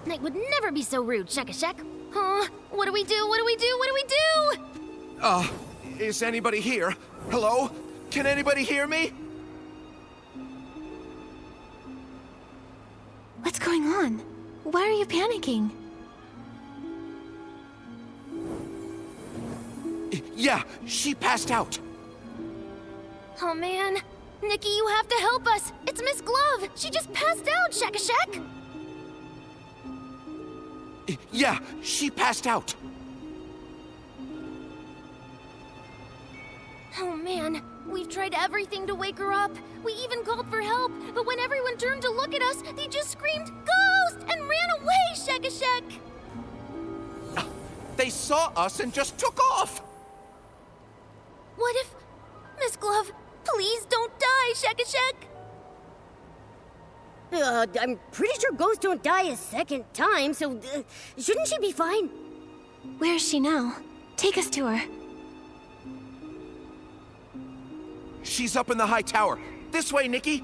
Night would never be so rude, Shek. Huh? What do we do? What do we do? What do we do? Is anybody here? Hello? Can anybody hear me? What's going on? Why are you panicking? Yeah, she passed out. Oh man. Nikki, you have to help us. It's Miss Glove. She just passed out, Shek. Yeah, she passed out. Oh man, we've tried everything to wake her up. We even called for help, but when everyone turned to look at us, they just screamed, "Ghost!" and ran away, Shek. They saw us and just took off. What if... Miss Glove, please don't die, Shek. I'm pretty sure ghosts don't die a second time, so shouldn't she be fine? Where is she now? Take us to her. She's up in the high tower. This way, Nikki.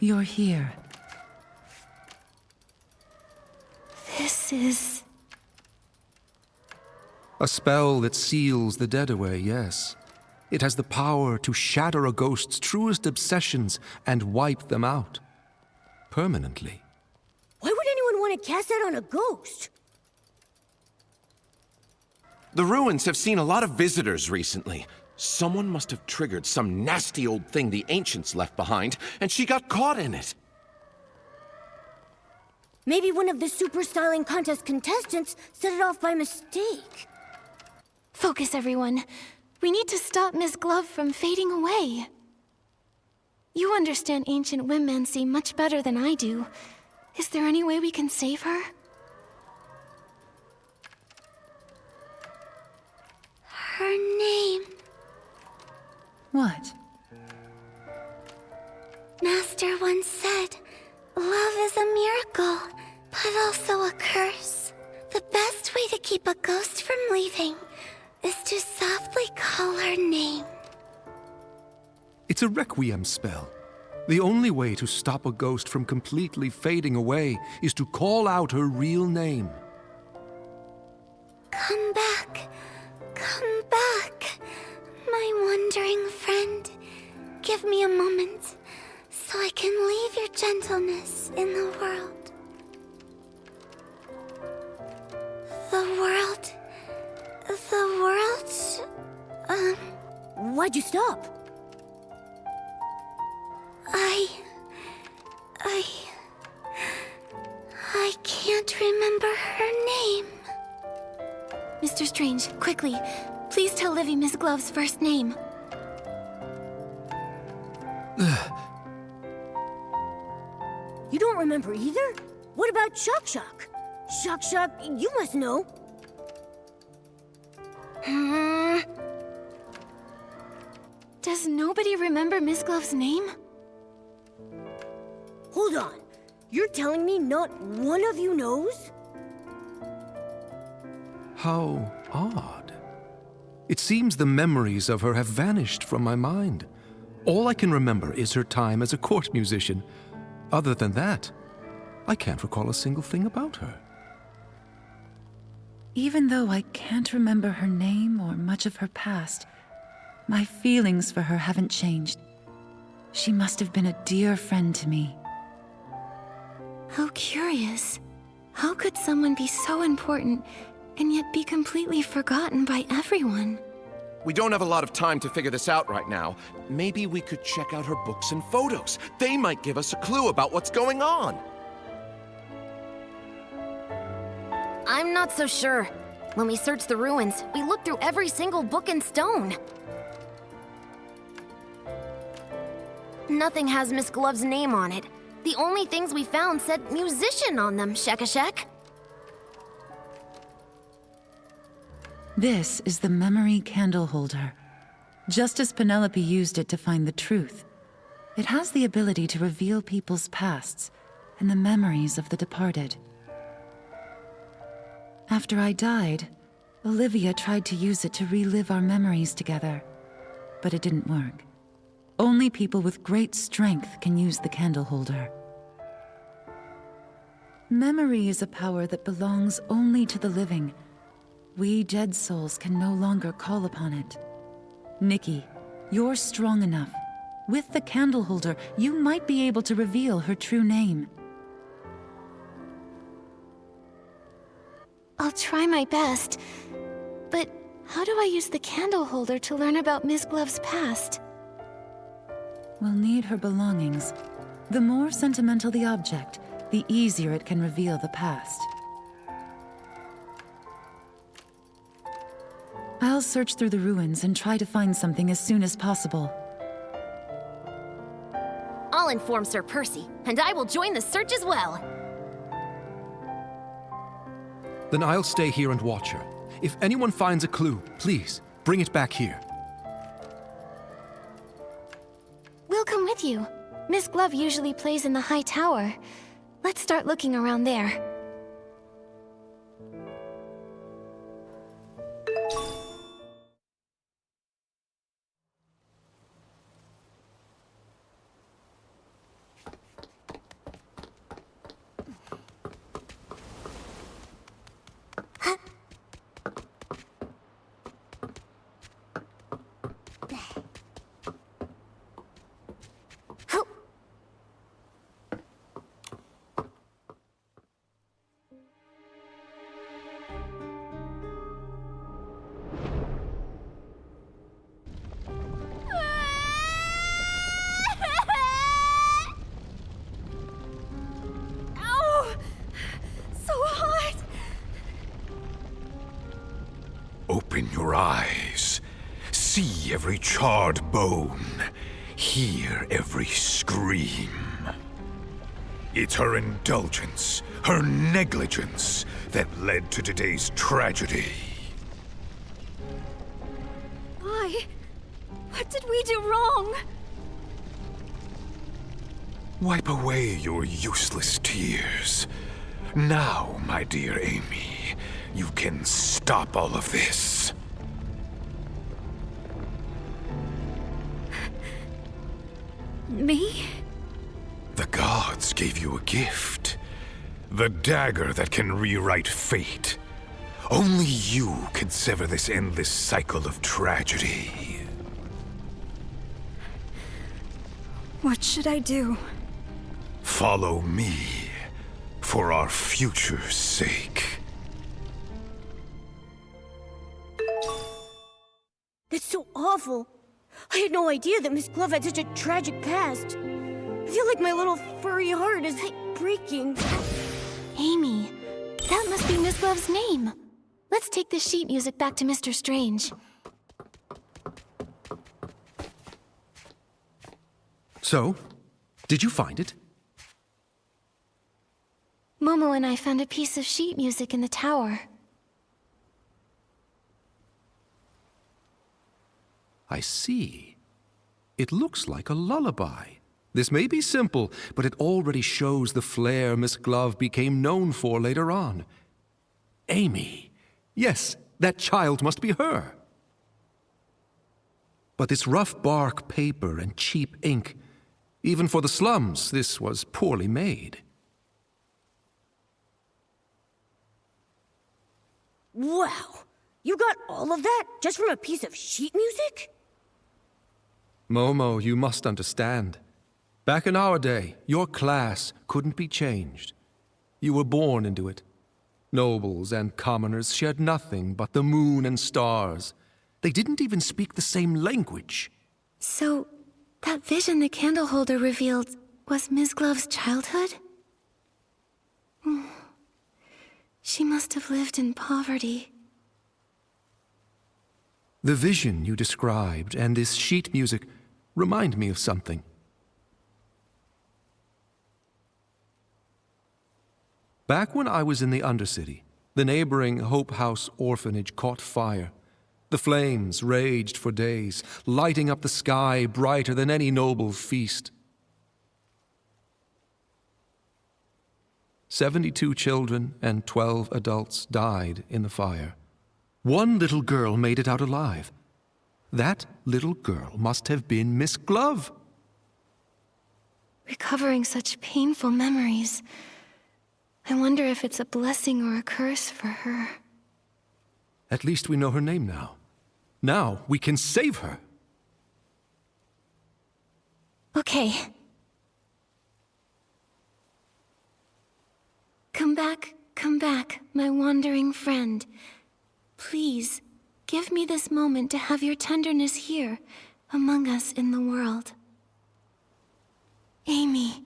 You're here. This is... A spell that seals the dead away, yes. It has the power to shatter a ghost's truest obsessions and wipe them out. Permanently. Why would anyone want to cast that on a ghost? The ruins have seen a lot of visitors recently. Someone must have triggered some nasty old thing the ancients left behind, and she got caught in it. Maybe one of the super styling contest contestants set it off by mistake. Focus, everyone. We need to stop Miss Glove from fading away. You understand ancient womancy much better than I do. Is there any way we can save her? Her name. What? Master once said, love is a miracle, but also a curse. The best way to keep a ghost from leaving is to softly call her name. It's a requiem spell. The only way to stop a ghost from completely fading away is to call out her real name. Come back, my wandering friend. Give me a moment, so I can leave your gentleness in the world. Why'd you stop? I can't remember her name. Mr. Strange, quickly, please tell Livy Miss Glove's first name. You don't remember either? What about Shock? Shock, you must know. Does nobody remember Miss Glove's name? Hold on. You're telling me not one of you knows? How odd. It seems the memories of her have vanished from my mind. All I can remember is her time as a court musician. Other than that, I can't recall a single thing about her. Even though I can't remember her name or much of her past, my feelings for her haven't changed. She must have been a dear friend to me. How curious. How could someone be so important and yet be completely forgotten by everyone? We don't have a lot of time to figure this out right now. Maybe we could check out her books and photos. They might give us a clue about what's going on. I'm not so sure. When we searched the ruins, we looked through every single book and stone. Nothing has Miss Glove's name on it. The only things we found said musician on them, Shekashek. This is the memory candle holder. Just as Penelope used it to find the truth, it has the ability to reveal people's pasts and the memories of the departed. After I died, Olivia tried to use it to relive our memories together, but it didn't work. Only people with great strength can use the candle holder. Memory is a power that belongs only to the living. We dead souls can no longer call upon it. Nikki, you're strong enough. With the candle holder, you might be able to reveal her true name. I'll try my best. But how do I use the candle holder to learn about Miss Glove's past? We'll need her belongings. The more sentimental the object, the easier it can reveal the past. I'll search through the ruins and try to find something as soon as possible. I'll inform Sir Percy, and I will join the search as well. Then I'll stay here and watch her. If anyone finds a clue, please, bring it back here. We'll come with you. Miss Glove usually plays in the high tower. Let's start looking around there. Open your eyes. See every charred bone. Hear every scream. It's her indulgence, her negligence, that led to today's tragedy. Why? What did we do wrong? Wipe away your useless tears. Now, my dear Amy, you can stop all of this. Me? The gods gave you a gift. The dagger that can rewrite fate. Only you can sever this endless cycle of tragedy. What should I do? Follow me, for our future's sake. That's so awful. I had no idea that Miss Glove had such a tragic past. I feel like my little furry heart is breaking. Amy, that must be Miss Glove's name. Let's take the sheet music back to Mr. Strange. So, did you find it? Momo and I found a piece of sheet music in the tower. I see. It looks like a lullaby. This may be simple, but it already shows the flair Miss Glove became known for later on. Amy. Yes, that child must be her. But this rough bark paper and cheap ink, even for the slums, this was poorly made. Wow! You got all of that just from a piece of sheet music? Momo, you must understand. Back in our day, your class couldn't be changed. You were born into it. Nobles and commoners shared nothing but the moon and stars. They didn't even speak the same language. So, that vision the candle holder revealed was Ms. Glove's childhood? She must have lived in poverty. The vision you described and this sheet music remind me of something. Back when I was in the Undercity, the neighboring Hope House orphanage caught fire. The flames raged for days, lighting up the sky brighter than any noble feast. 72 children and 12 adults died in the fire. One little girl made it out alive. That little girl must have been Miss Glove. Recovering such painful memories. I wonder if it's a blessing or a curse for her. At least we know her name now. Now we can save her. Okay. Come back, my wandering friend. Please, give me this moment to have your tenderness here, among us in the world. Amy.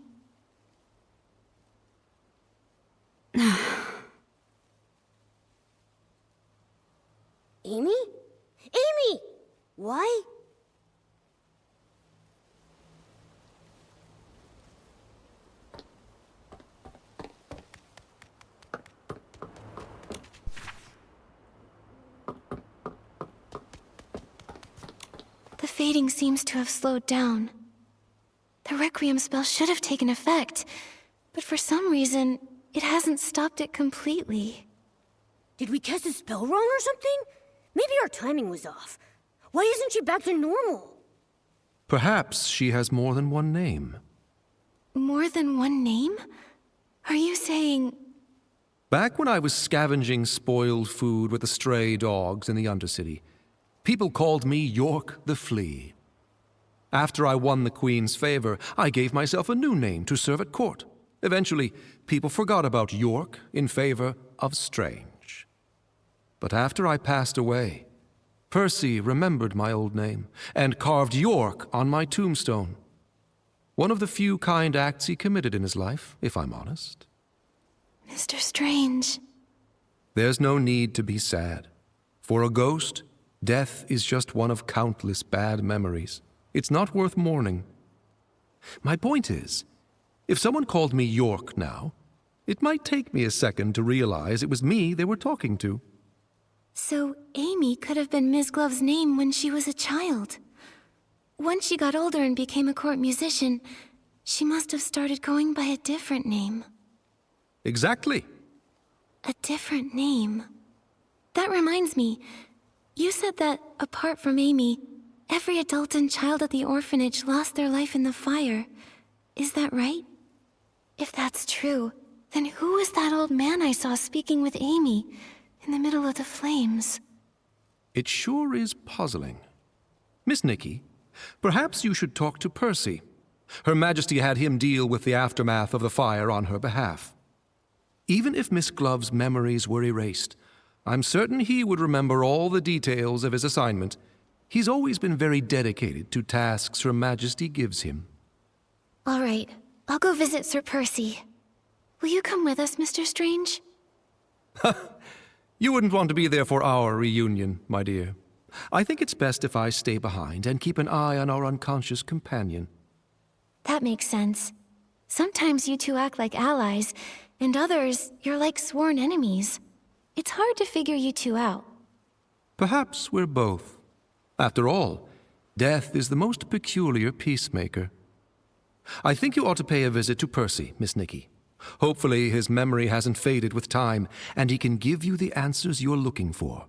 Amy? Amy! Why? The fading seems to have slowed down. The Requiem spell should have taken effect, but for some reason, it hasn't stopped it completely. Did we cast a spell wrong or something? Maybe our timing was off. Why isn't she back to normal? Perhaps she has more than one name. More than one name? Are you saying... Back when I was scavenging spoiled food with the stray dogs in the Undercity, people called me York the Flea. After I won the Queen's favor, I gave myself a new name to serve at court. Eventually, people forgot about York in favor of Strange. But after I passed away, Percy remembered my old name and carved York on my tombstone. One of the few kind acts he committed in his life, if I'm honest. Mr. Strange. There's no need to be sad. For a ghost, death is just one of countless bad memories. It's not worth mourning. My point is, if someone called me York now, it might take me a second to realize it was me they were talking to. So Amy could have been Ms. Glove's name when she was a child. Once she got older and became a court musician, she must have started going by a different name. Exactly. A different name. That reminds me, you said that, apart from Amy, every adult and child at the orphanage lost their life in the fire. Is that right? If that's true, then who is that old man I saw speaking with Amy in the middle of the flames? It sure is puzzling. Miss Nikki, perhaps you should talk to Percy. Her Majesty had him deal with the aftermath of the fire on her behalf. Even if Miss Glove's memories were erased, I'm certain he would remember all the details of his assignment. He's always been very dedicated to tasks Her Majesty gives him. All right, I'll go visit Sir Percy. Will you come with us, Mr. Strange? You wouldn't want to be there for our reunion, my dear. I think it's best if I stay behind and keep an eye on our unconscious companion. That makes sense. Sometimes you two act like allies, and others, you're like sworn enemies. It's hard to figure you two out. Perhaps we're both. After all, Death is the most peculiar peacemaker. I think you ought to pay a visit to Percy, Miss Nikki. Hopefully his memory hasn't faded with time, and he can give you the answers you're looking for.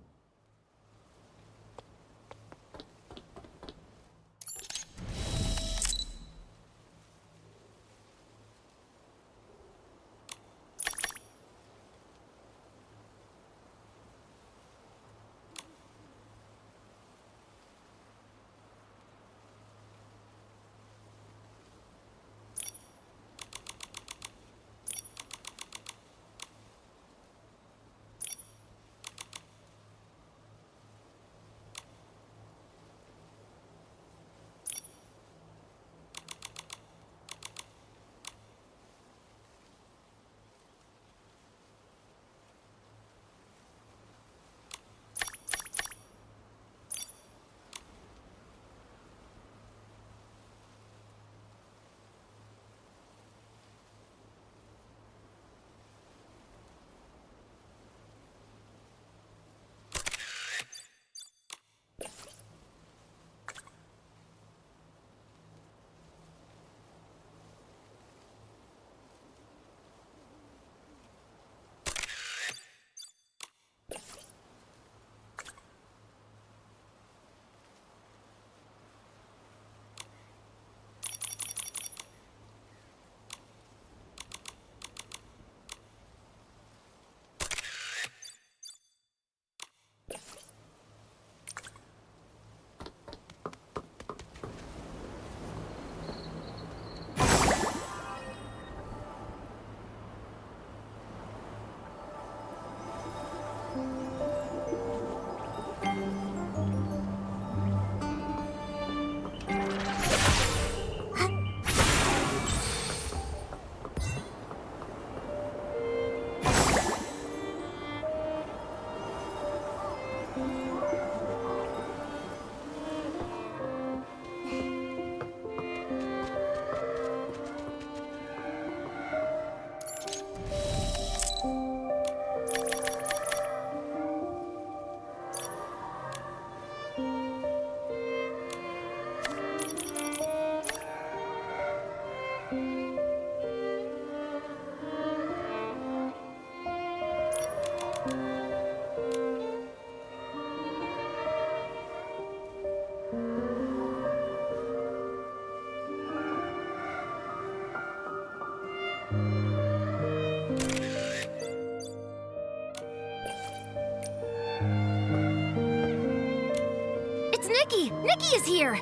Nikki! Nikki is here!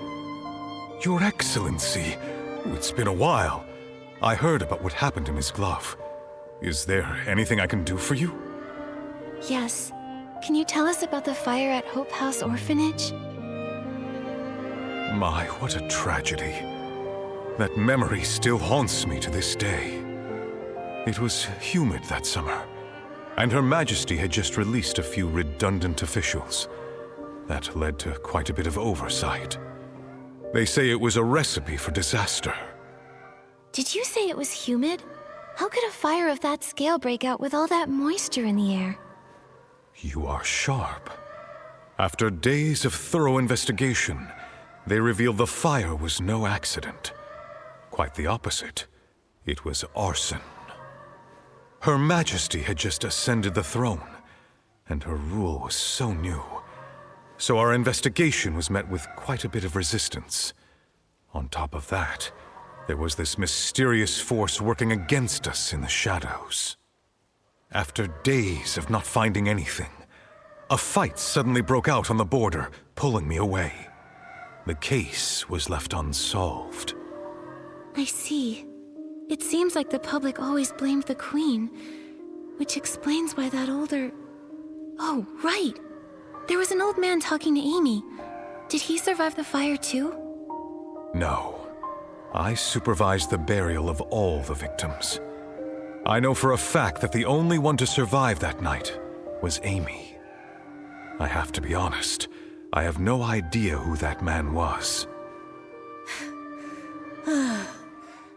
Your Excellency, it's been a while. I heard about what happened to Miss Glove. Is there anything I can do for you? Yes. Can you tell us about the fire at Hope House Orphanage? My, what a tragedy. That memory still haunts me to this day. It was humid that summer, and Her Majesty had just released a few redundant officials. That led to quite a bit of oversight. They say it was a recipe for disaster. Did you say it was humid? How could a fire of that scale break out with all that moisture in the air? You are sharp. After days of thorough investigation, they revealed the fire was no accident. Quite the opposite. It was arson. Her Majesty had just ascended the throne, and her rule was so new. So our investigation was met with quite a bit of resistance. On top of that, there was this mysterious force working against us in the shadows. After days of not finding anything, a fight suddenly broke out on the border, pulling me away. The case was left unsolved. I see. It seems like the public always blamed the Queen, which explains why that older... Oh, right! There was an old man talking to Amy. Did he survive the fire too? No. I supervised the burial of all the victims. I know for a fact that the only one to survive that night was Amy. I have to be honest, I have no idea who that man was.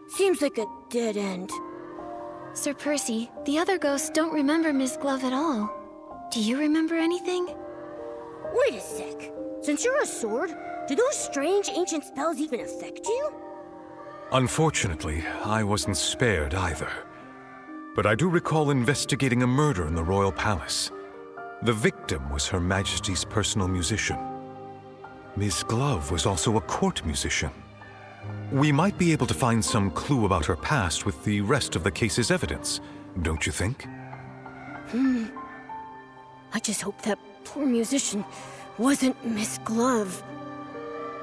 Seems like a dead end. Sir Percy, the other ghosts don't remember Miss Glove at all. Do you remember anything? Wait a sec. Since you're a sword, do those strange ancient spells even affect you? Unfortunately, I wasn't spared either. But I do recall investigating a murder in the royal palace. The victim was Her Majesty's personal musician. Ms. Glove was also a court musician. We might be able to find some clue about her past with the rest of the case's evidence, don't you think? I just hope that poor musician wasn't Miss Glove.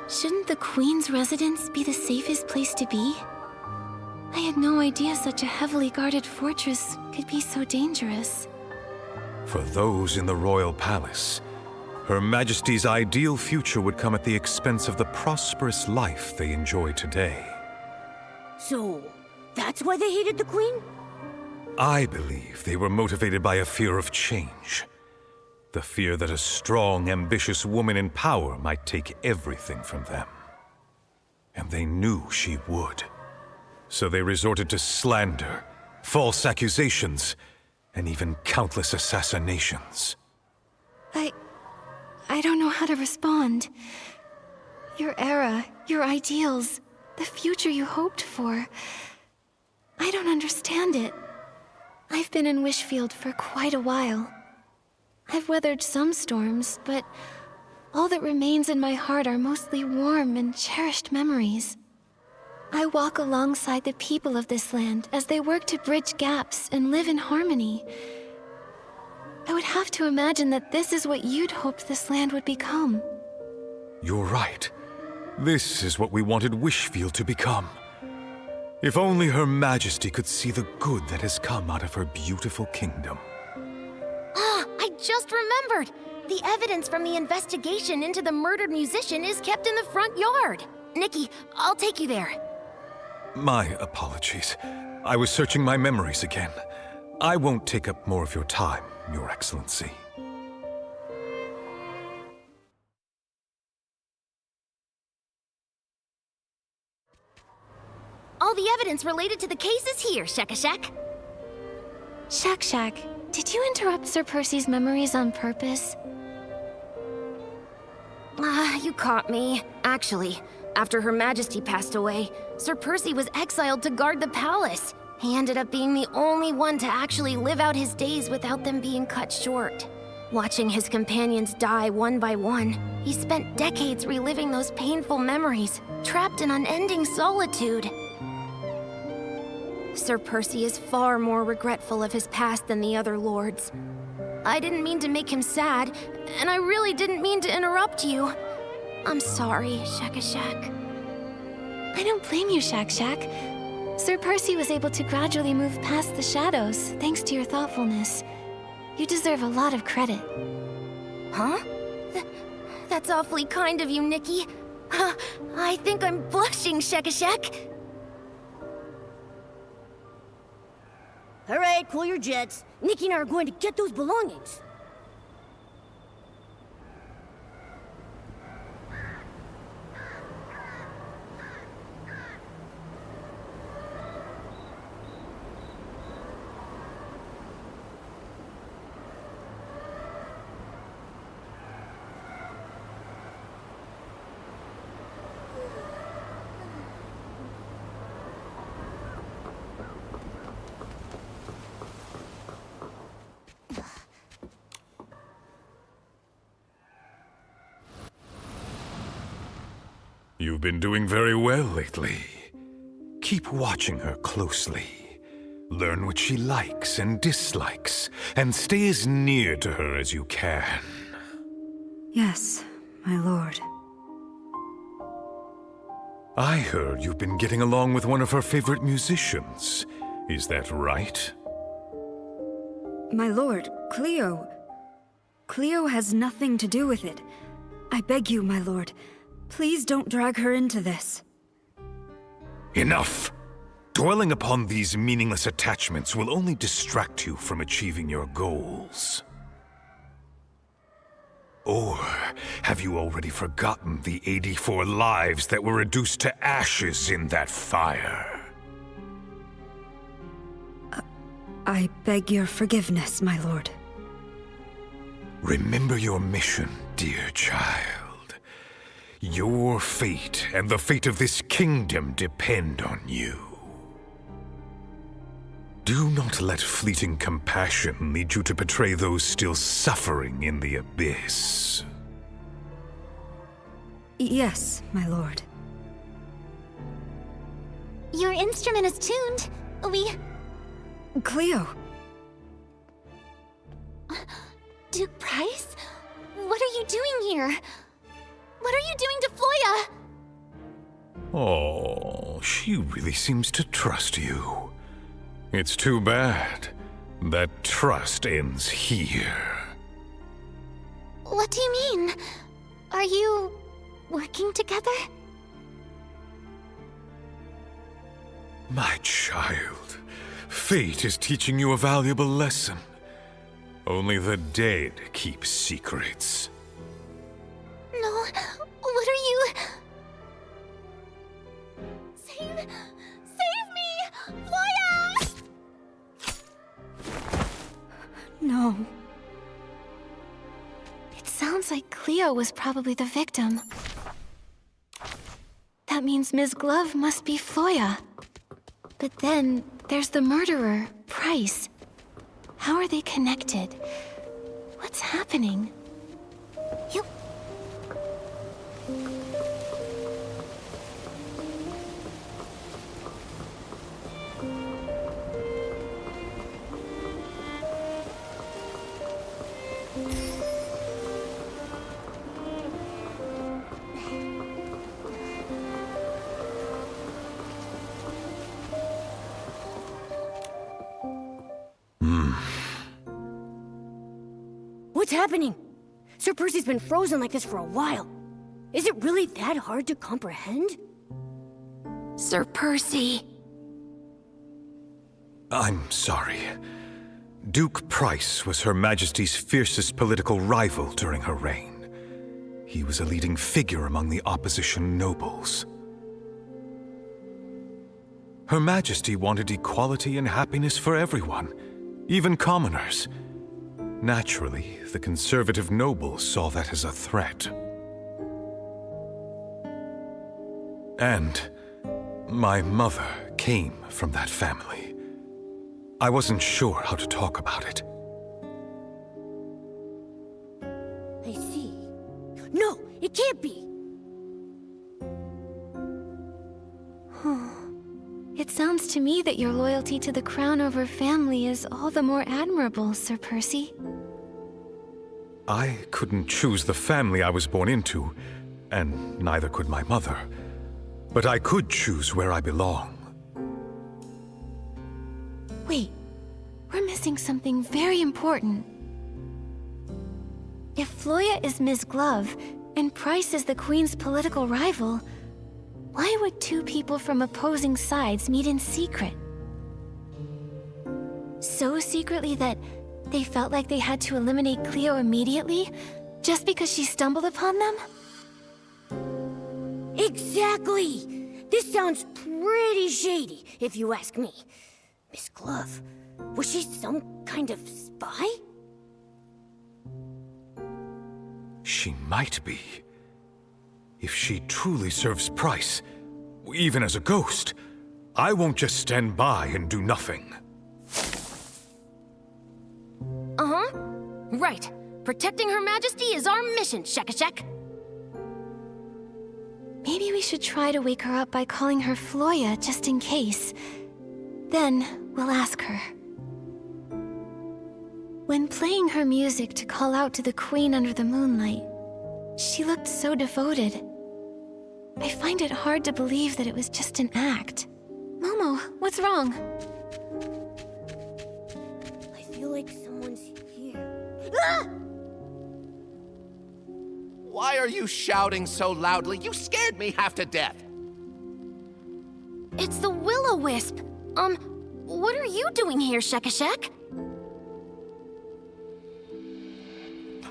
Shouldn't the Queen's residence be the safest place to be? I had no idea such a heavily guarded fortress could be so dangerous. For those in the royal palace, Her Majesty's ideal future would come at the expense of the prosperous life they enjoy today. So, that's why they hated the Queen? I believe they were motivated by a fear of change. The fear that a strong, ambitious woman in power might take everything from them. And they knew she would. So they resorted to slander, false accusations, and even countless assassinations. I don't know how to respond. Your era, your ideals, the future you hoped for. I don't understand it. I've been in Wishfield for quite a while. I've weathered some storms, but all that remains in my heart are mostly warm and cherished memories. I walk alongside the people of this land as they work to bridge gaps and live in harmony. I would have to imagine that this is what you'd hoped this land would become. You're right. This is what we wanted Wishfield to become. If only Her Majesty could see the good that has come out of her beautiful kingdom. I just remembered! The evidence from the investigation into the murdered musician is kept in the front yard. Nikki, I'll take you there. My apologies. I was searching my memories again. I won't take up more of your time, Your Excellency. All the evidence related to the case is here, Shakashak. Shak, did you interrupt Sir Percy's memories on purpose? You caught me. Actually, after Her Majesty passed away, Sir Percy was exiled to guard the palace. He ended up being the only one to actually live out his days without them being cut short. Watching his companions die one by one, he spent decades reliving those painful memories, trapped in unending solitude. Sir Percy is far more regretful of his past than the other lords. I didn't mean to make him sad, and I really didn't mean to interrupt you. I'm sorry, Shakashak. I don't blame you, Shak. Sir Percy was able to gradually move past the shadows, thanks to your thoughtfulness. You deserve a lot of credit. Huh? That's awfully kind of you, Nikki. I think I'm blushing, Shakashak. All right, cool your jets. Nikki and I are going to get those belongings. You've been doing very well lately. Keep watching her closely. Learn what she likes and dislikes, and stay as near to her as you can. Yes, my lord. I heard you've been getting along with one of her favorite musicians. Is that right? My lord, Cleo. Cleo has nothing to do with it. I beg you, my lord, please don't drag her into this. Enough! Dwelling upon these meaningless attachments will only distract you from achieving your goals. Or have you already forgotten the 84 lives that were reduced to ashes in that fire? I beg your forgiveness, my lord. Remember your mission, dear child. Your fate and the fate of this kingdom depend on you. Do not let fleeting compassion lead you to betray those still suffering in the abyss. Yes, my lord. Your instrument is tuned. Cleo! Duke Price? What are you doing here? What are you doing to Floya? Oh, she really seems to trust you. It's too bad that trust ends here. What do you mean? Are you working together? My child, fate is teaching you a valuable lesson. Only the dead keep secrets. No, what are you... Save me! Floya! No. It sounds like Cleo was probably the victim. That means Ms. Glove must be Floya. But then there's the murderer, Price. How are they connected? What's happening? You... What's happening? Sir Percy's been frozen like this for a while. Is it really that hard to comprehend? Sir Percy. I'm sorry. Duke Price was Her Majesty's fiercest political rival during her reign. He was a leading figure among the opposition nobles. Her Majesty wanted equality and happiness for everyone, even commoners. Naturally, the conservative nobles saw that as a threat. And my mother came from that family. I wasn't sure how to talk about it. I see. No, it can't be! It sounds to me that your loyalty to the crown over family is all the more admirable, Sir Percy. I couldn't choose the family I was born into, and neither could my mother. But I could choose where I belong. Wait, we're missing something very important. If Floya is Ms. Glove, and Price is the Queen's political rival, why would two people from opposing sides meet in secret? So secretly that they felt like they had to eliminate Cleo immediately, just because she stumbled upon them? Exactly! This sounds pretty shady, if you ask me. Miss Glove, was she some kind of spy? She might be. If she truly serves Price, even as a ghost, I won't just stand by and do nothing. Uh-huh. Right. Protecting Her Majesty is our mission, Shekashek. Maybe we should try to wake her up by calling her Floya, just in case. Then, we'll ask her. When playing her music to call out to the Queen under the moonlight, she looked so devoted. I find it hard to believe that it was just an act. Momo, what's wrong? I feel like someone's here. Ah! Why are you shouting so loudly? You scared me half to death. It's the Will-O-Wisp. What are you doing here, Shekashek?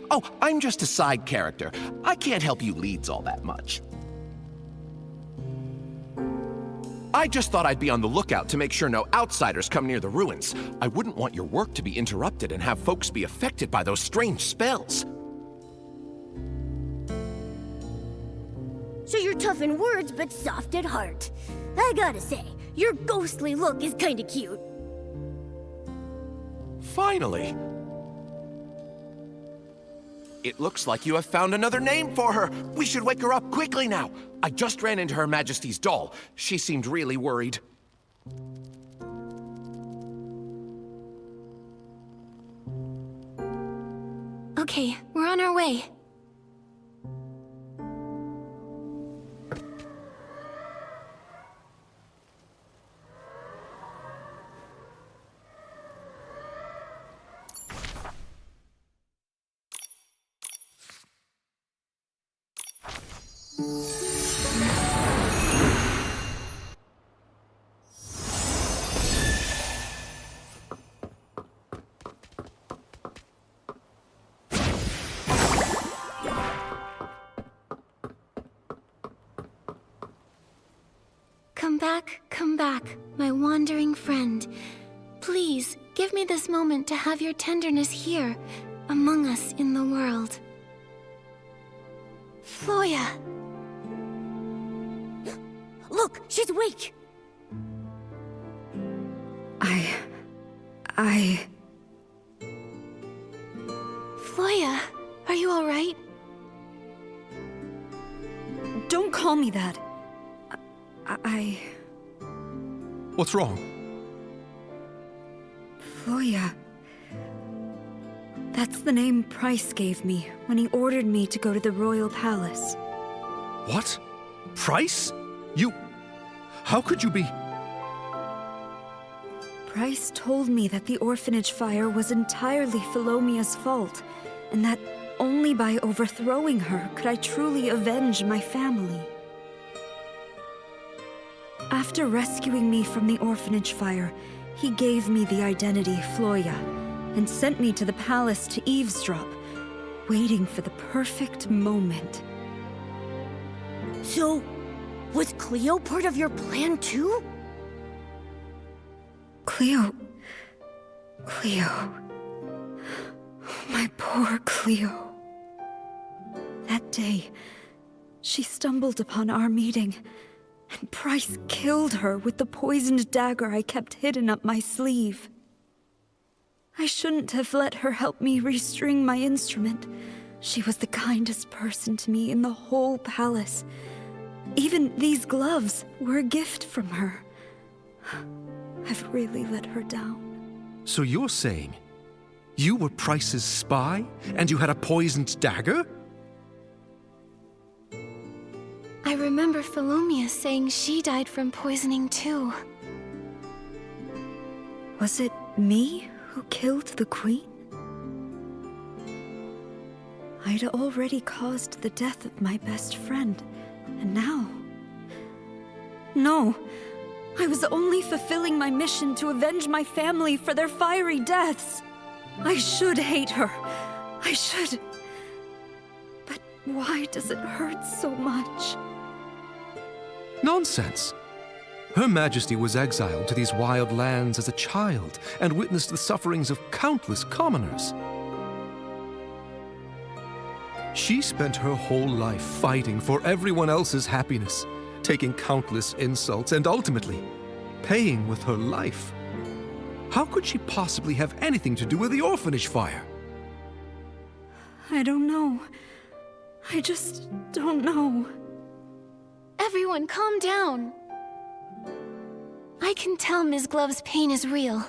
Oh, I'm just a side character. I can't help you leads all that much. I just thought I'd be on the lookout to make sure no outsiders come near the ruins. I wouldn't want your work to be interrupted and have folks be affected by those strange spells. So you're tough in words, but soft at heart. I gotta say, your ghostly look is kinda cute. Finally! It looks like you have found another name for her. We should wake her up quickly now. I just ran into Her Majesty's doll. She seemed really worried. Okay, we're on our way. Come back, my wandering friend. Please, give me this moment to have your tenderness here, among us in the world. Floya! Look, she's awake! Floya, are you alright? Don't call me that. What's wrong? Floya. That's the name Price gave me when he ordered me to go to the royal palace. What? Price? You... How could you be... Price told me that the orphanage fire was entirely Philomea's fault, and that only by overthrowing her could I truly avenge my family. After rescuing me from the orphanage fire, he gave me the identity Floya, and sent me to the palace to eavesdrop, waiting for the perfect moment. So, was Cleo part of your plan too? Cleo... My poor Cleo. That day, she stumbled upon our meeting, and Price killed her with the poisoned dagger I kept hidden up my sleeve. I shouldn't have let her help me restring my instrument. She was the kindest person to me in the whole palace. Even these gloves were a gift from her. I've really let her down. So you're saying you were Price's spy, and you had a poisoned dagger? I remember Philomea saying she died from poisoning too. Was it me who killed the queen? I'd already caused the death of my best friend, and now... No, I was only fulfilling my mission to avenge my family for their fiery deaths. I should hate her. I should... But why does it hurt so much? Nonsense! Her Majesty was exiled to these wild lands as a child and witnessed the sufferings of countless commoners. She spent her whole life fighting for everyone else's happiness, taking countless insults and ultimately paying with her life. How could she possibly have anything to do with the orphanage fire? I don't know. I just don't know. Everyone, calm down. I can tell Ms. Glove's pain is real.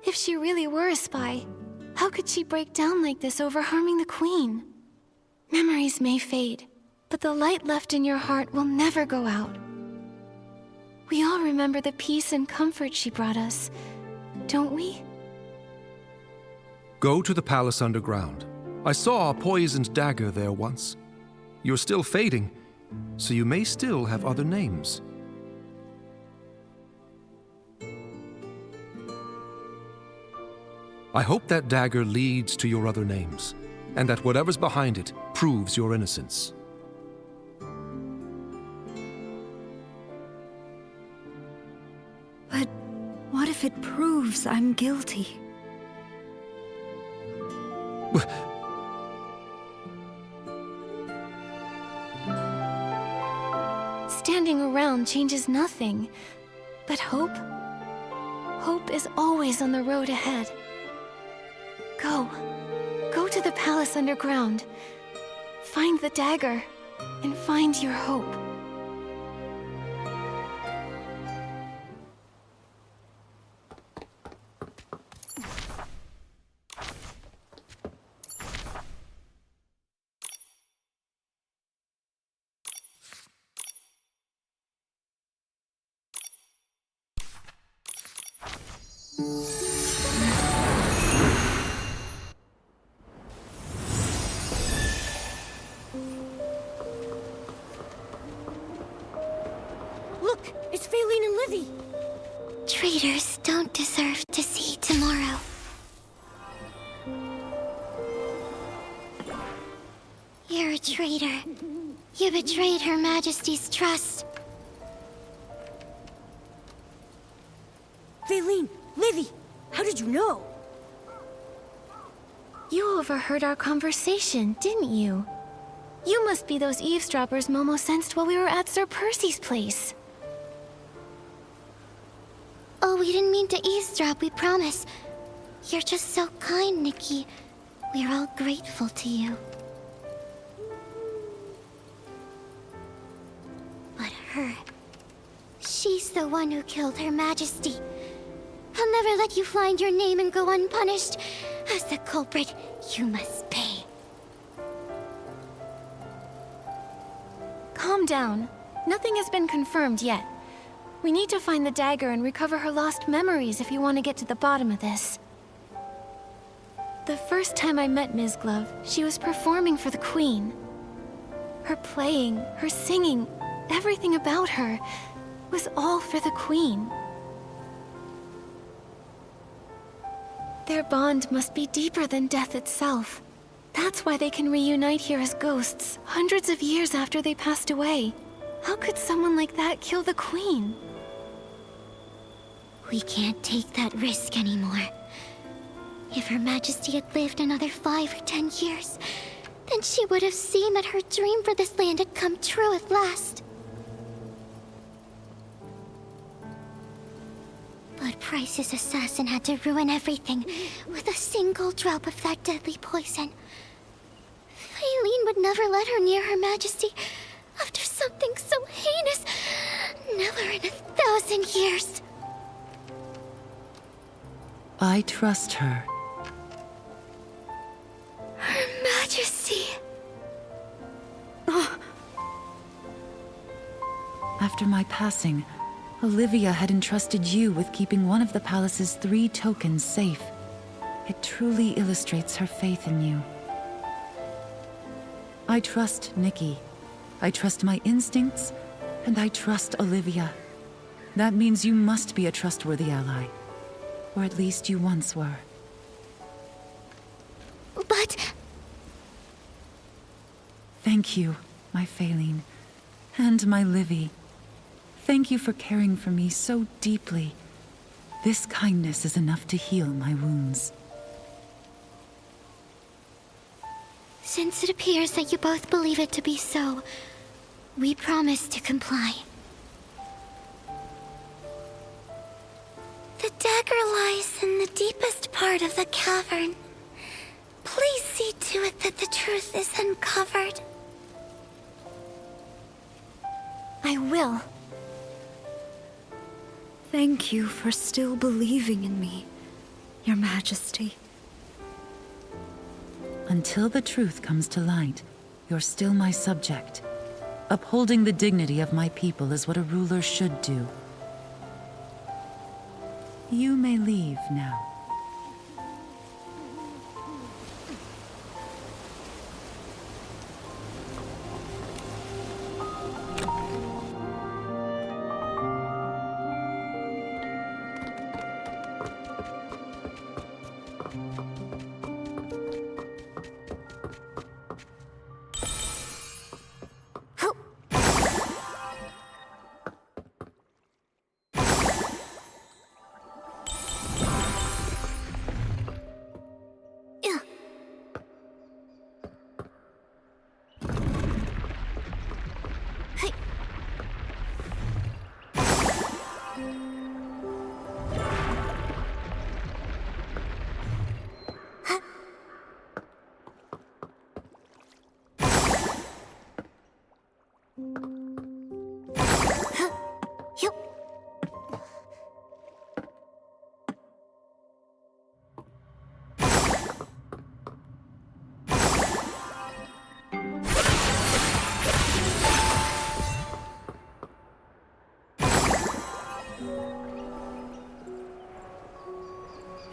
If she really were a spy, how could she break down like this over harming the Queen? Memories may fade, but the light left in your heart will never go out. We all remember the peace and comfort she brought us, don't we? Go to the palace underground. I saw a poisoned dagger there once. You're still fading, so you may still have other names. I hope that dagger leads to your other names, and that whatever's behind it proves your innocence. But what if it proves I'm guilty? Standing around changes nothing. But hope? Hope is always on the road ahead. Go. Go to the palace underground. Find the dagger, and find your hope. Look, it's Faylene and Livy. Traitors don't deserve to see tomorrow. You're a traitor. You betrayed Her Majesty's trust. Faylene, Livy, how did you know? You overheard our conversation, didn't you? You must be those eavesdroppers Momo sensed while we were at Sir Percy's place. Oh, we didn't mean to eavesdrop, we promise. You're just so kind, Nikki. We're all grateful to you. But her... she's the one who killed Her Majesty. I'll never let you find your name and go unpunished. As the culprit, you must pay. Calm down. Nothing has been confirmed yet. We need to find the dagger and recover her lost memories if you want to get to the bottom of this. The first time I met Ms. Glove, she was performing for the Queen. Her playing, her singing, everything about her was all for the Queen. Their bond must be deeper than death itself. That's why they can reunite here as ghosts, hundreds of years after they passed away. How could someone like that kill the Queen? We can't take that risk anymore. If Her Majesty had lived another 5 or 10 years, then she would have seen that her dream for this land had come true at last. But Price's assassin had to ruin everything with a single drop of that deadly poison. Faylene would never let her near Her Majesty after something so heinous. Never in 1,000 years. I trust her. Her Majesty. After my passing, Olivia had entrusted you with keeping one of the palace's 3 tokens safe. It truly illustrates her faith in you. I trust Nikki. I trust my instincts, and I trust Olivia. That means you must be a trustworthy ally. Or at least you once were. But... Thank you, my Faylene. And my Livy. Thank you for caring for me so deeply. This kindness is enough to heal my wounds. Since it appears that you both believe it to be so, we promise to comply. The dagger lies in the deepest part of the cavern. Please see to it that the truth is uncovered. I will. Thank you for still believing in me, Your Majesty. Until the truth comes to light, you're still my subject. Upholding the dignity of my people is what a ruler should do. You may leave now.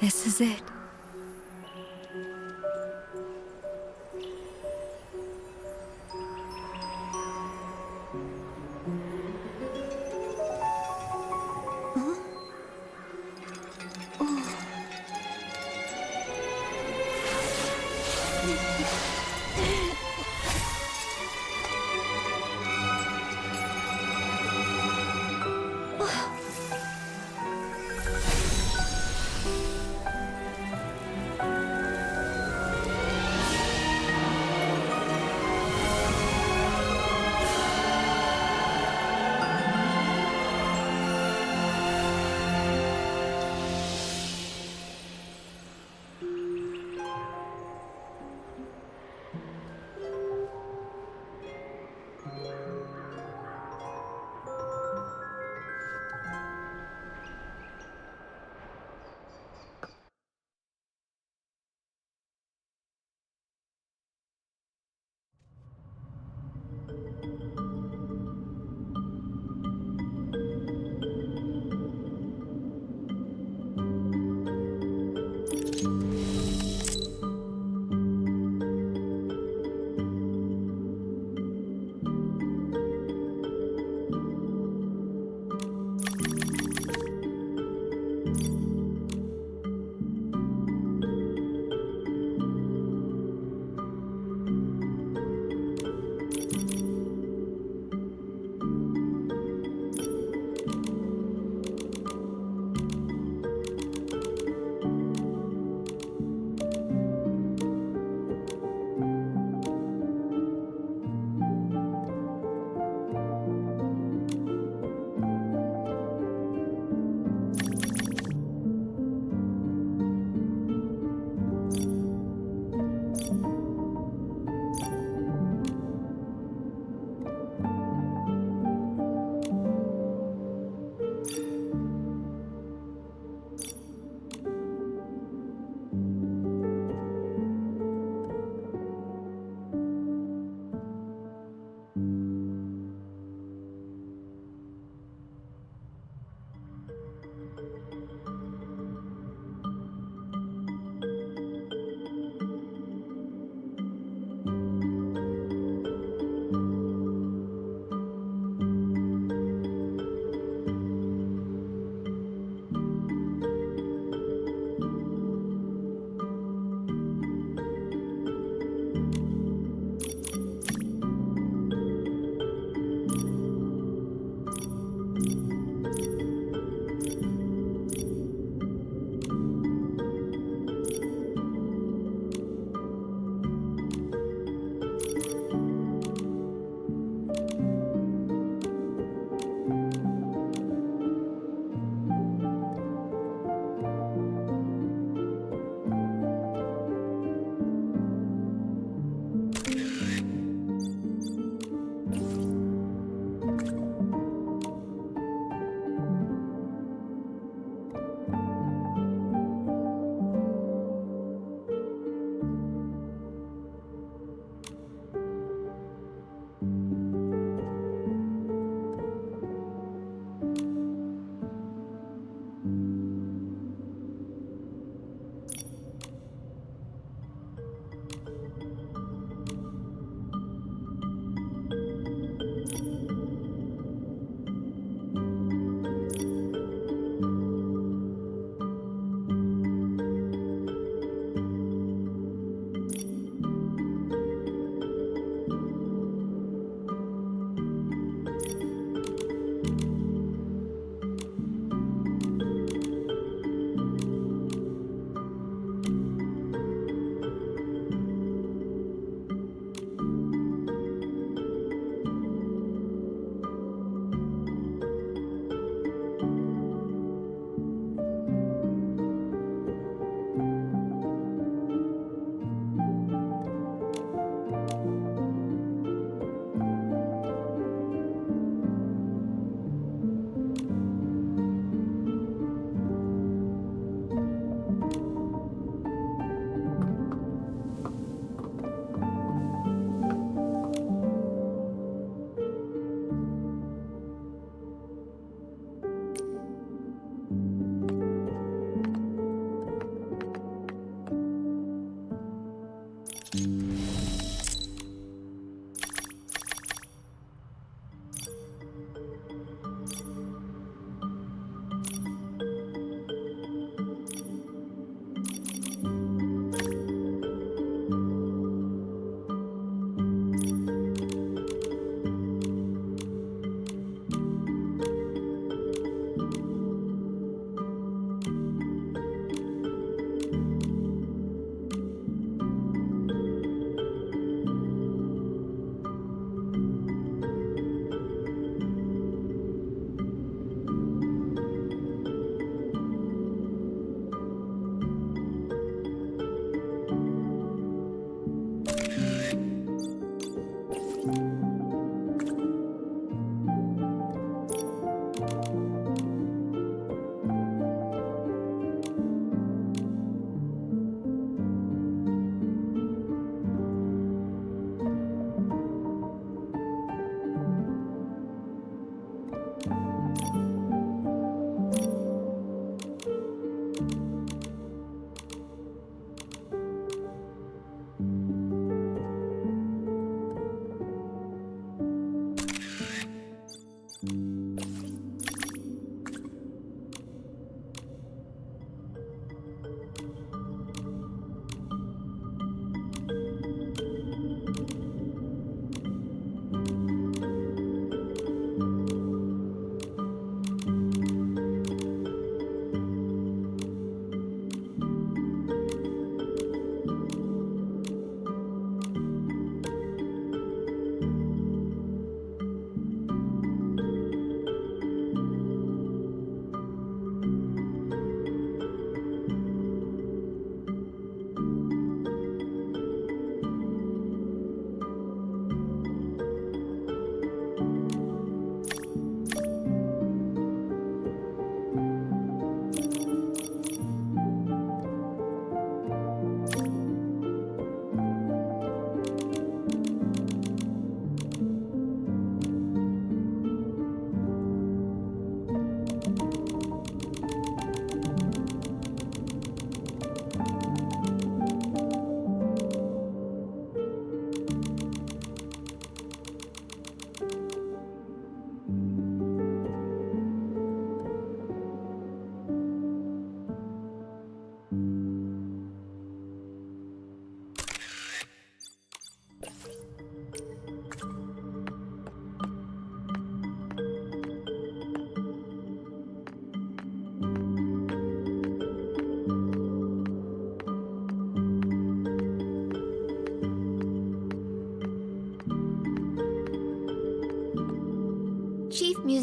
This is it.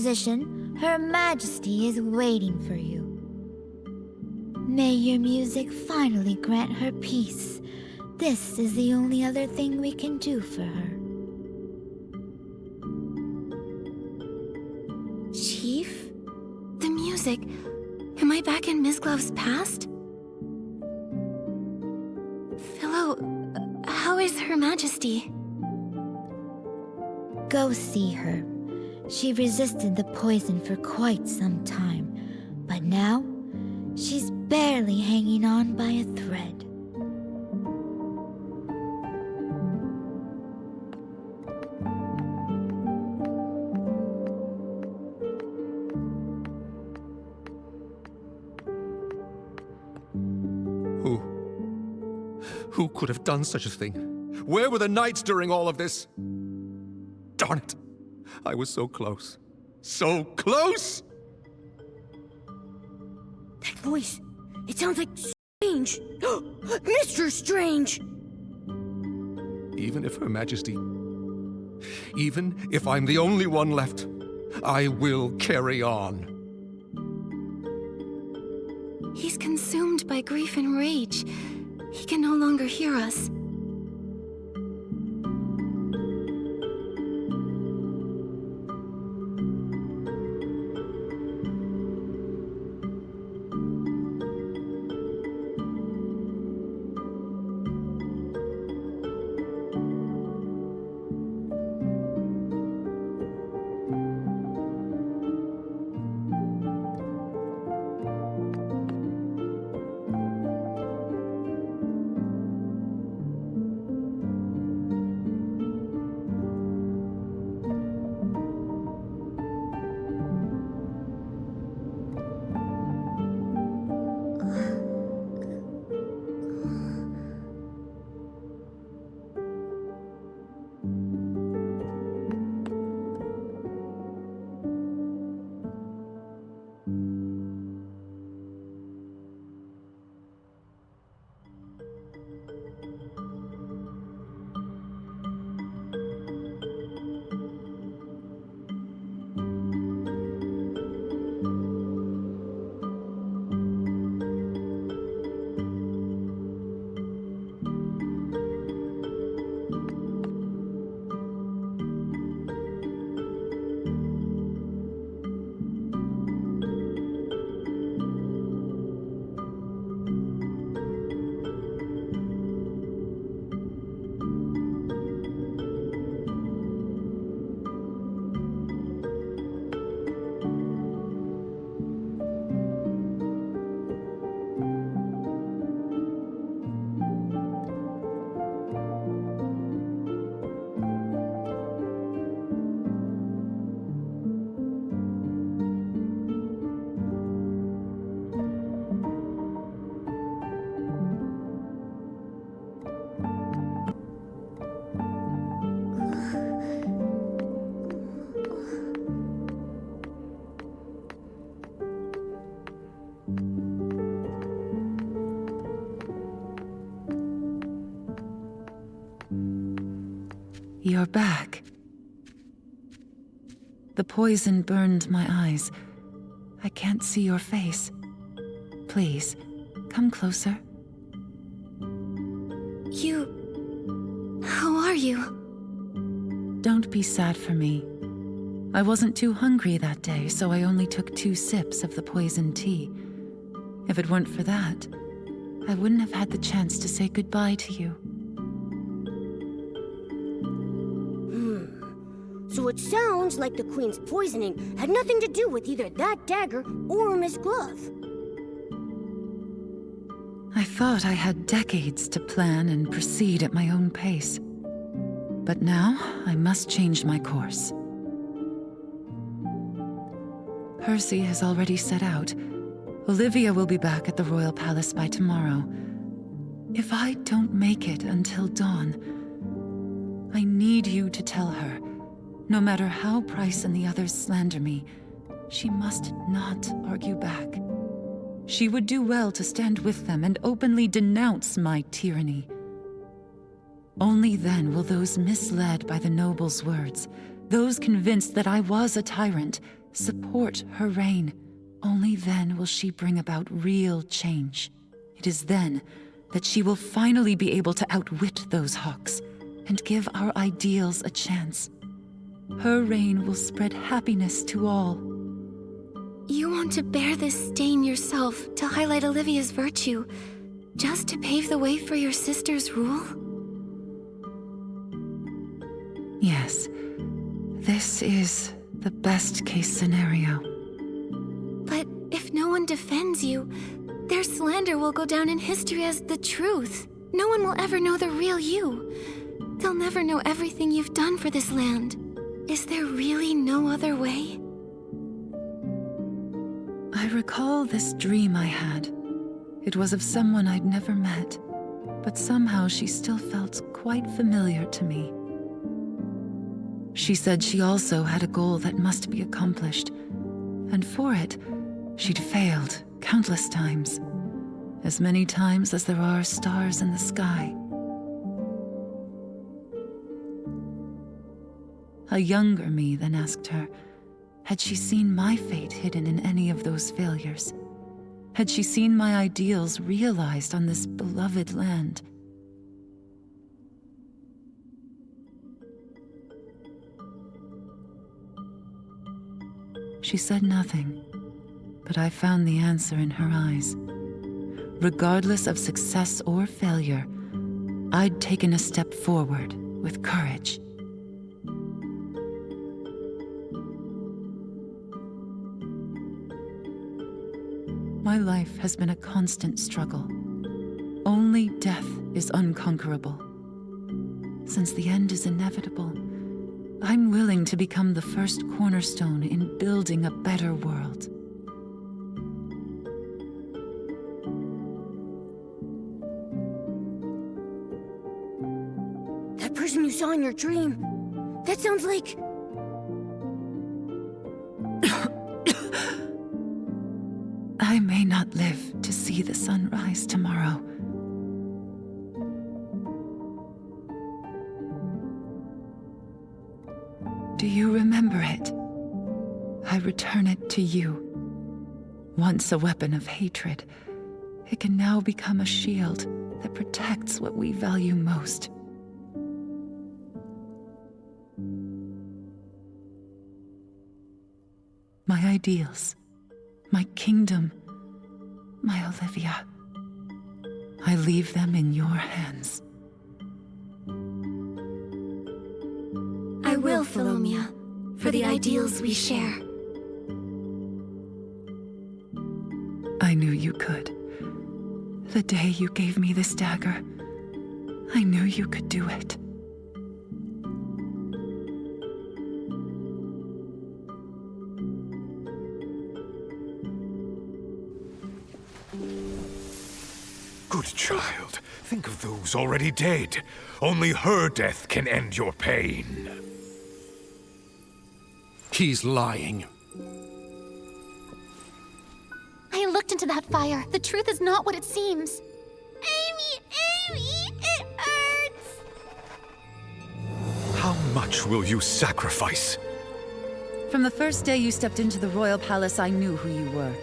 musician, Her Majesty is waiting for you. May your music finally grant her peace. This is the only other thing we can do for her. Chief? The music. Am I back in Ms. Glove's past? Philo, how is Her Majesty? Go see her. She resisted the poison for quite some time, but now she's barely hanging on by a thread. Who could have done such a thing? Where were the knights during all of this? Darn it! I was so close. So close! That voice, it sounds like Strange. Mr. Strange! Even if Her Majesty... Even if I'm the only one left, I will carry on. He's consumed by grief and rage. He can no longer hear us. You're back. The poison burned my eyes. I can't see your face. Please, come closer. How are you? Don't be sad for me. I wasn't too hungry that day, so I only took 2 sips of the poisoned tea. If it weren't for that, I wouldn't have had the chance to say goodbye to you. So it sounds like the Queen's poisoning had nothing to do with either that dagger or Miss Glove. I thought I had decades to plan and proceed at my own pace. But now, I must change my course. Percy has already set out. Olivia will be back at the Royal Palace by tomorrow. If I don't make it until dawn, I need you to tell her, no matter how Price and the others slander me, she must not argue back. She would do well to stand with them and openly denounce my tyranny. Only then will those misled by the noble's words, those convinced that I was a tyrant, Support her reign. Only then will she bring about real change. It is then that she will finally be able to outwit those hawks and give our ideals a chance. Her reign will spread happiness to all. You want to bear this stain yourself to highlight Olivia's virtue, just to pave the way for your sister's rule? Yes, this is the best-case scenario. But if no one defends you, their slander will go down in history as the truth. No one will ever know the real you. They'll never know everything you've done for this land. Is there really no other way? I recall this dream I had. It was of someone I'd never met, but somehow she still felt quite familiar to me. She said she also had a goal that must be accomplished, and for it, she'd failed countless times, as many times as there are stars in the sky. A younger me then asked her, had she seen my fate hidden in any of those failures? Had she seen my ideals realized on this beloved land? She said nothing, but I found the answer in her eyes. Regardless of success or failure, I'd taken a step forward with courage. My life has been a constant struggle. Only death is unconquerable. Since the end is inevitable, I'm willing to become the first cornerstone in building a better world. That person you saw in your dream, that sounds like... I may not live to see the sunrise tomorrow. Do you remember it? I return it to you. Once a weapon of hatred, it can now become a shield that protects what we value most. My ideals, my kingdom, my Olivia. I leave them in your hands. I will, Philomia, for the ideals we share. I knew you could. The day you gave me this dagger, I knew you could do it. Good child, think of those already dead. Only her death can end your pain. He's lying. I looked into that fire. The truth is not what it seems. Amy, it hurts! How much will you sacrifice? From the first day you stepped into the royal palace, I knew who you were.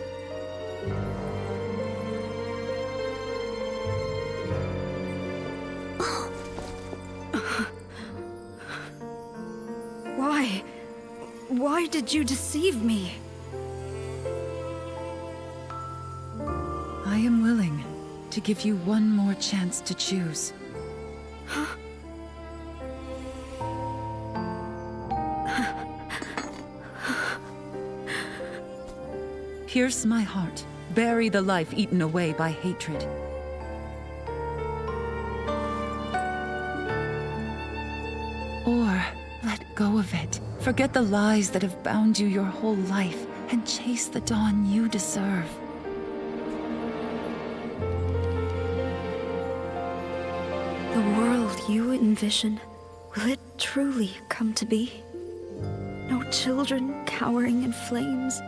Why did you deceive me? I am willing to give you one more chance to choose. Huh? Pierce my heart. Bury the life eaten away by hatred. Or let go of it. Forget the lies that have bound you your whole life and chase the dawn you deserve. The world you envision, will it truly come to be? No children cowering in flames,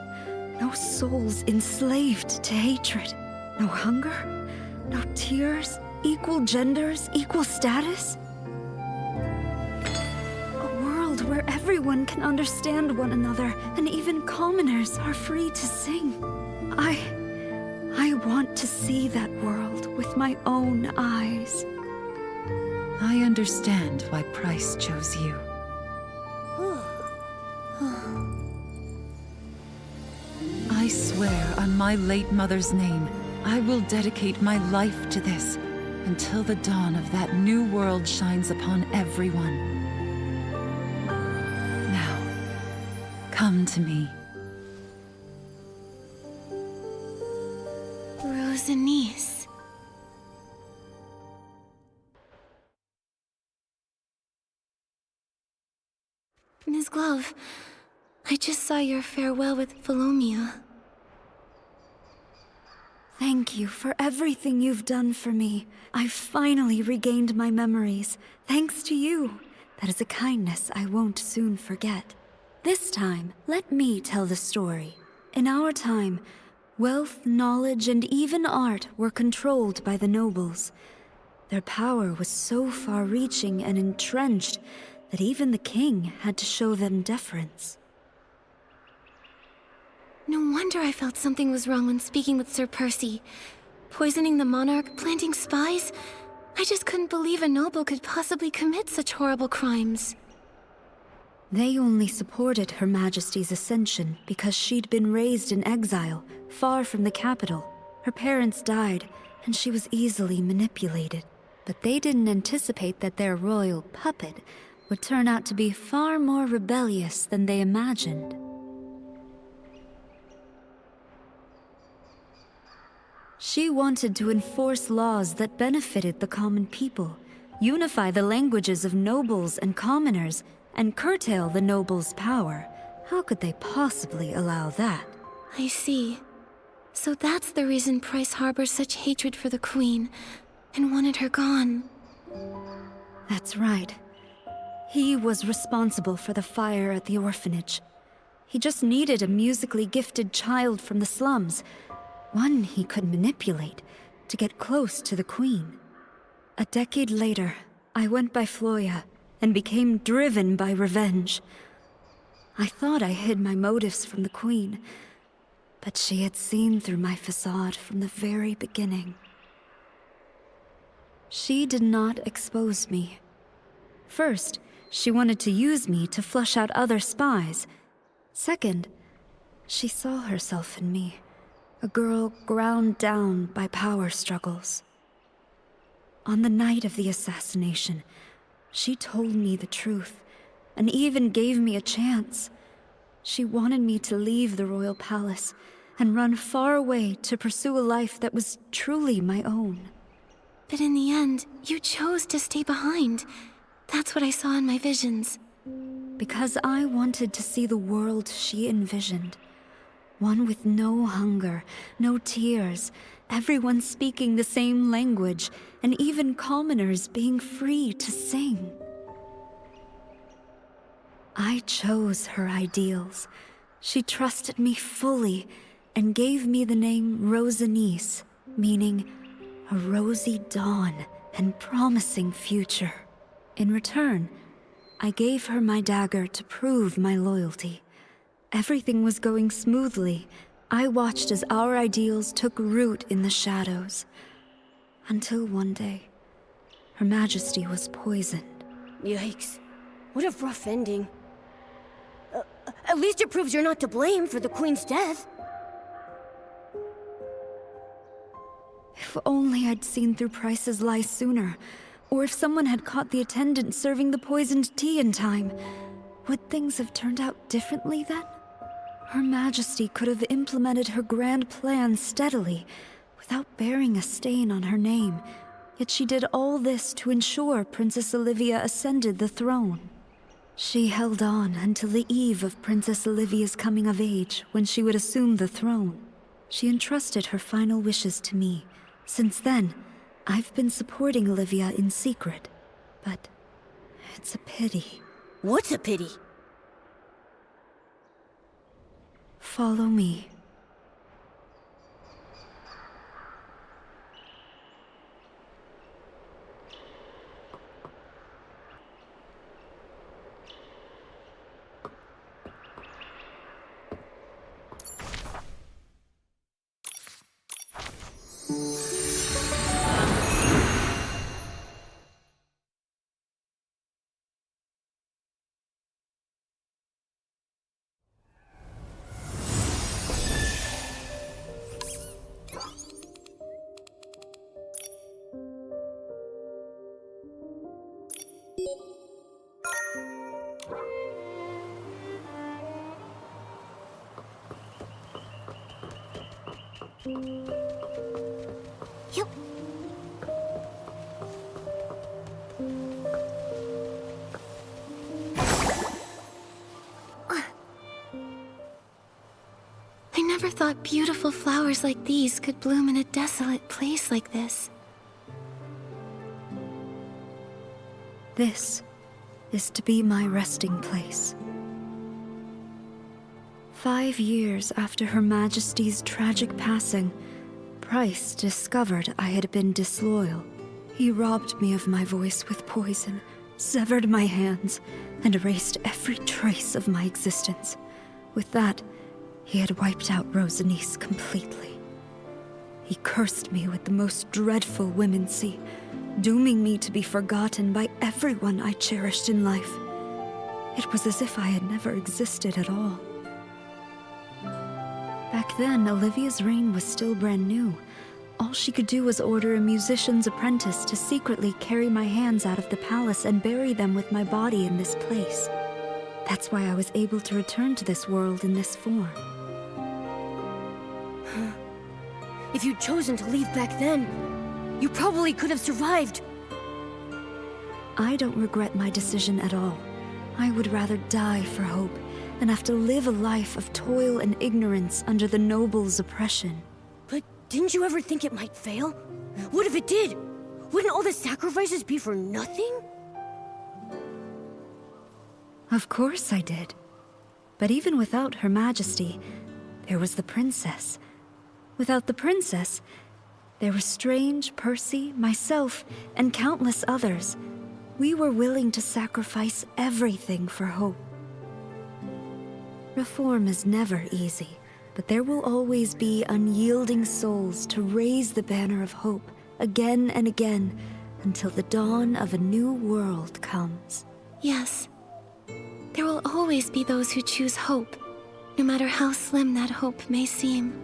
no souls enslaved to hatred, no hunger, no tears, equal genders, equal status? A world where everyone can understand one another, and even commoners are free to sing. I want to see that world with my own eyes. I understand why Price chose you. I swear on my late mother's name, I will dedicate my life to this until the dawn of that new world shines upon everyone. Now, come to me. Rosanice. Ms. Glove, I just saw your farewell with Philomia. Thank you for everything you've done for me. I've finally regained my memories, thanks to you. That is a kindness I won't soon forget. This time, let me tell the story. In our time, wealth, knowledge, and even art were controlled by the nobles. Their power was so far-reaching and entrenched that even the king had to show them deference. No wonder I felt something was wrong when speaking with Sir Percy. Poisoning the monarch, planting spies? I just couldn't believe a noble could possibly commit such horrible crimes. They only supported Her Majesty's ascension because she'd been raised in exile, far from the capital. Her parents died, and she was easily manipulated. But they didn't anticipate that their royal puppet would turn out to be far more rebellious than they imagined. She wanted to enforce laws that benefited the common people, unify the languages of nobles and commoners, and curtail the nobles' power. How could they possibly allow that? I see. So that's the reason Price harbors such hatred for the Queen, and wanted her gone. That's right. He was responsible for the fire at the orphanage. He just needed a musically gifted child from the slums, one he could manipulate to get close to the Queen. A decade later, I went by Floya and became driven by revenge. I thought I hid my motives from the Queen, but she had seen through my facade from the very beginning. She did not expose me. First, she wanted to use me to flush out other spies. Second, she saw herself in me, a girl ground down by power struggles. On the night of the assassination, she told me the truth, and even gave me a chance. She wanted me to leave the royal palace and run far away to pursue a life that was truly my own. But in the end, you chose to stay behind. That's what I saw in my visions. Because I wanted to see the world she envisioned. One with no hunger, no tears, everyone speaking the same language, and even commoners being free to sing. I chose her ideals. She trusted me fully and gave me the name Rosanice, meaning a rosy dawn and promising future. In return, I gave her my dagger to prove my loyalty. Everything was going smoothly. I watched as our ideals took root in the shadows. Until one day, Her Majesty was poisoned. Yikes. What a rough ending. At least it proves you're not to blame for the Queen's death. If only I'd seen through Price's lies sooner, or if someone had caught the attendant serving the poisoned tea in time. Would things have turned out differently then? Her Majesty could have implemented her grand plan steadily, without bearing a stain on her name. Yet she did all this to ensure Princess Olivia ascended the throne. She held on until the eve of Princess Olivia's coming of age, when she would assume the throne. She entrusted her final wishes to me. Since then, I've been supporting Olivia in secret. But it's a pity. What's a pity? Follow me. Yep. I never thought beautiful flowers like these could bloom in a desolate place like this. This is to be my resting place. 5 years after Her Majesty's tragic passing, Price discovered I had been disloyal. He robbed me of my voice with poison, severed my hands, and erased every trace of my existence. With that, he had wiped out Rosanice completely. He cursed me with the most dreadful womancy, dooming me to be forgotten by everyone I cherished in life. It was as if I had never existed at all. Back then, Olivia's reign was still brand new. All she could do was order a musician's apprentice to secretly carry my hands out of the palace and bury them with my body in this place. That's why I was able to return to this world in this form. If you'd chosen to leave back then, you probably could have survived. I don't regret my decision at all. I would rather die for hope than have to live a life of toil and ignorance under the nobles' oppression. But didn't you ever think it might fail? What if it did? Wouldn't all the sacrifices be for nothing? Of course I did. But even without Her Majesty, there was the princess. Without the princess, there were Strange, Percy, myself, and countless others. We were willing to sacrifice everything for hope. Reform is never easy, but there will always be unyielding souls to raise the banner of hope again and again until the dawn of a new world comes. Yes. There will always be those who choose hope, no matter how slim that hope may seem.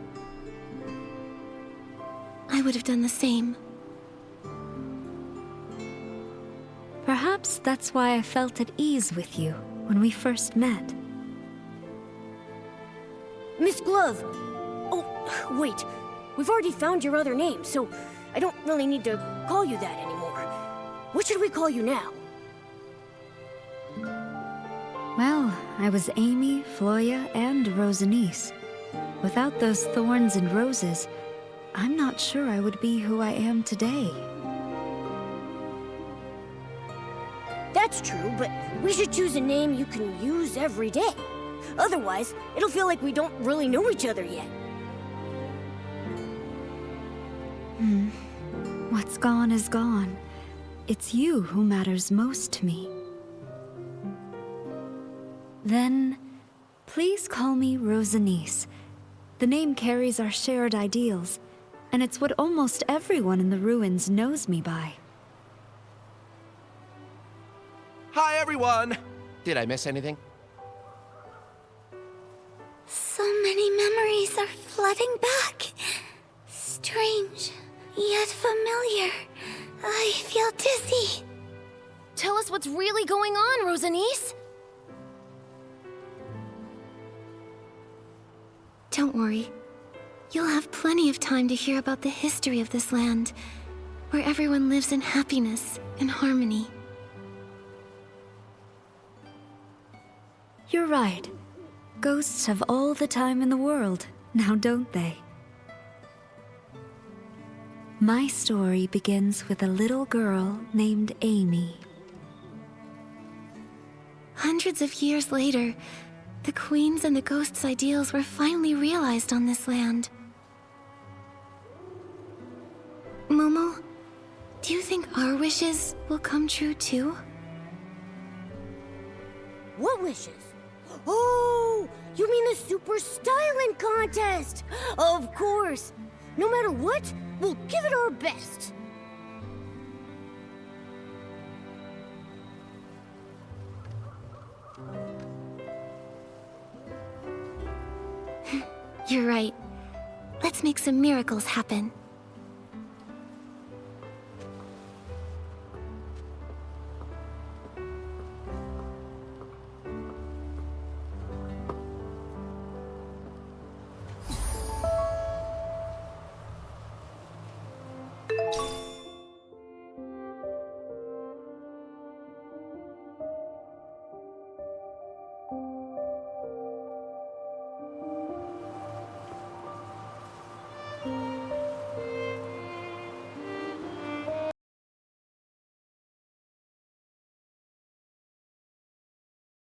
I would have done the same. Perhaps that's why I felt at ease with you when we first met. Miss Glove! Oh, wait. We've already found your other name, so I don't really need to call you that anymore. What should we call you now? Well, I was Amy, Floya, and Rosanice. Without those thorns and roses, I'm not sure I would be who I am today. That's true, but we should choose a name you can use every day. Otherwise, it'll feel like we don't really know each other yet. What's gone is gone. It's you who matters most to me. Then, please call me Rosanice. The name carries our shared ideals, and it's what almost everyone in the ruins knows me by. Hi, everyone! Did I miss anything? So many memories are flooding back. Strange, yet familiar. I feel dizzy. Tell us what's really going on, Rosanice. Don't worry. You'll have plenty of time to hear about the history of this land, where everyone lives in happiness and harmony. You're right. Ghosts have all the time in the world, now don't they? My story begins with a little girl named Amy. Hundreds of years later, the Queen's and the Ghost's ideals were finally realized on this land. Momo, do you think our wishes will come true too? What wishes? Oh, you mean the Super Styling Contest? Of course. No matter what, we'll give it our best. You're right. Let's make some miracles happen.